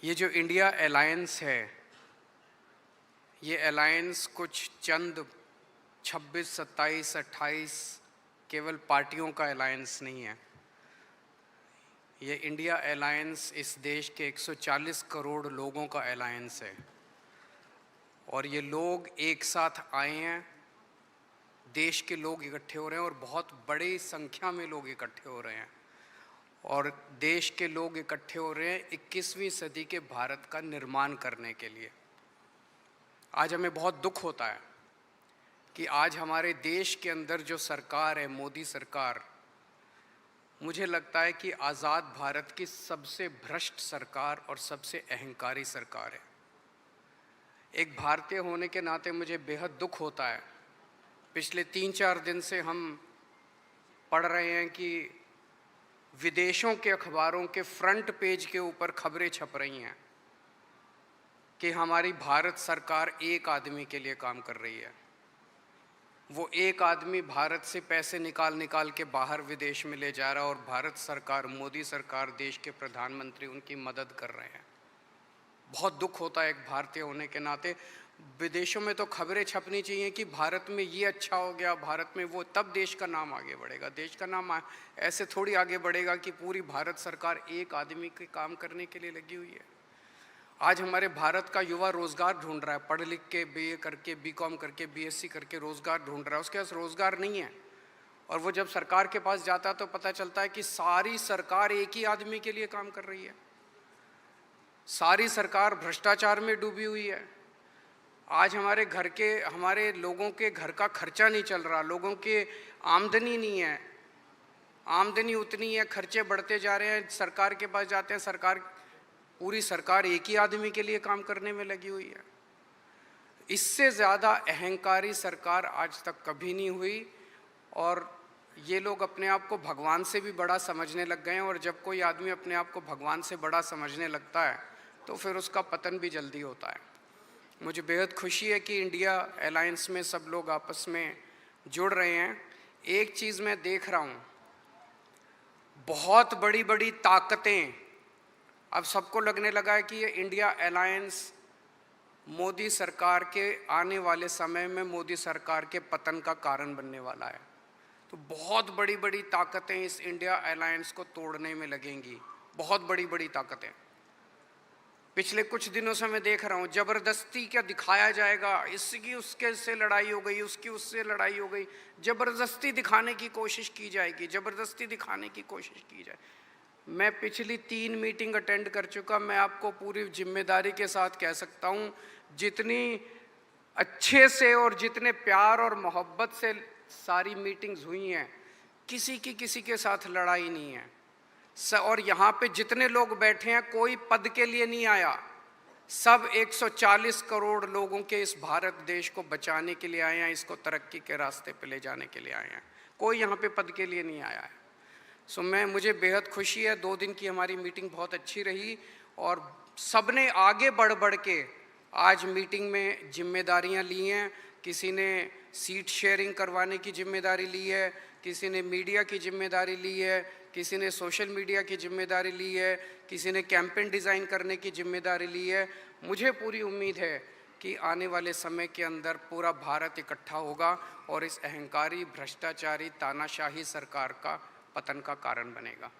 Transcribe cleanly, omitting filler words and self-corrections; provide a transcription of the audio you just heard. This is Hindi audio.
ये जो इंडिया अलायंस है, ये अलायंस कुछ चंद 26, 27, 28 केवल पार्टियों का अलायंस नहीं है। ये इंडिया अलायंस इस देश के 140 करोड़ लोगों का अलायंस है और ये लोग एक साथ आए हैं। देश के लोग इकट्ठे हो रहे हैं और बहुत बड़ी संख्या में लोग इकट्ठे हो रहे हैं और देश के लोग इकट्ठे हो रहे हैं 21वीं सदी के भारत का निर्माण करने के लिए। आज हमें बहुत दुख होता है कि आज हमारे देश के अंदर जो सरकार है, मोदी सरकार, मुझे लगता है कि आज़ाद भारत की सबसे भ्रष्ट सरकार और सबसे अहंकारी सरकार है। एक भारतीय होने के नाते मुझे बेहद दुख होता है। पिछले 3-4 दिन से हम पढ़ रहे हैं कि विदेशों के अखबारों के फ्रंट पेज के ऊपर खबरें छप रही हैं कि हमारी भारत सरकार एक आदमी के लिए काम कर रही है। वो एक आदमी भारत से पैसे निकाल के बाहर विदेश में ले जा रहा है और भारत सरकार, मोदी सरकार, देश के प्रधानमंत्री उनकी मदद कर रहे हैं। बहुत दुख होता है एक भारतीय होने के नाते। विदेशों में तो खबरें छपनी चाहिए कि भारत में ये अच्छा हो गया, भारत में वो, तब देश का नाम आगे बढ़ेगा। देश का नाम ऐसे थोड़ी आगे बढ़ेगा कि पूरी भारत सरकार एक आदमी के काम करने के लिए लगी हुई है। आज हमारे भारत का युवा रोज़गार ढूंढ रहा है, पढ़ लिख के BA करके, BCom करके, BSc करके रोज़गार ढूंढ रहा है। उसके पास रोज़गार नहीं है और वो जब सरकार के पास जाता है तो पता चलता है कि सारी सरकार एक ही आदमी के लिए काम कर रही है। सारी सरकार भ्रष्टाचार में डूबी हुई है। आज हमारे लोगों के घर का खर्चा नहीं चल रहा, लोगों के आमदनी नहीं है, आमदनी उतनी है, खर्चे बढ़ते जा रहे हैं। सरकार के पास जाते हैं, पूरी सरकार एक ही आदमी के लिए काम करने में लगी हुई है। इससे ज़्यादा अहंकारी सरकार आज तक कभी नहीं हुई और ये लोग अपने आप को भगवान से भी बड़ा समझने लग गए हैं और जब कोई आदमी अपने आप को भगवान से बड़ा समझने लगता है तो फिर उसका पतन भी जल्दी होता है। मुझे बेहद खुशी है कि इंडिया अलायंस में सब लोग आपस में जुड़ रहे हैं। एक चीज़ मैं देख रहा हूँ, बहुत बड़ी बड़ी ताकतें, अब सबको लगने लगा है कि ये इंडिया अलायंस मोदी सरकार के आने वाले समय में मोदी सरकार के पतन का कारण बनने वाला है। तो बहुत बड़ी बड़ी ताकतें इस इंडिया अलायंस को तोड़ने में लगेंगी, बहुत बड़ी बड़ी ताकतें। पिछले कुछ दिनों से मैं देख रहा हूँ जबरदस्ती क्या दिखाया जाएगा, इसकी उसके से लड़ाई हो गई, उसकी उससे लड़ाई हो गई, जबरदस्ती दिखाने की कोशिश की जाएगी, जबरदस्ती दिखाने की कोशिश की जाए। मैं पिछली 3 मीटिंग अटेंड कर चुका। मैं आपको पूरी जिम्मेदारी के साथ कह सकता हूँ, जितनी अच्छे से और जितने प्यार और मोहब्बत से सारी मीटिंग्स हुई हैं, किसी के साथ लड़ाई नहीं है। और यहाँ पे जितने लोग बैठे हैं कोई पद के लिए नहीं आया, सब 140 करोड़ लोगों के इस भारत देश को बचाने के लिए आए हैं, इसको तरक्की के रास्ते पे ले जाने के लिए आए हैं। कोई यहाँ पे पद के लिए नहीं आया है। मुझे बेहद खुशी है। 2 दिन की हमारी मीटिंग बहुत अच्छी रही और सबने आगे बढ़ के आज मीटिंग में जिम्मेदारियां ली हैं। किसी ने सीट शेयरिंग करवाने की जिम्मेदारी ली है, किसी ने मीडिया की जिम्मेदारी ली है, किसी ने सोशल मीडिया की जिम्मेदारी ली है, किसी ने कैंपेन डिज़ाइन करने की जिम्मेदारी ली है। मुझे पूरी उम्मीद है कि आने वाले समय के अंदर पूरा भारत इकट्ठा होगा और इस अहंकारी, भ्रष्टाचारी, तानाशाही सरकार का पतन का कारण बनेगा।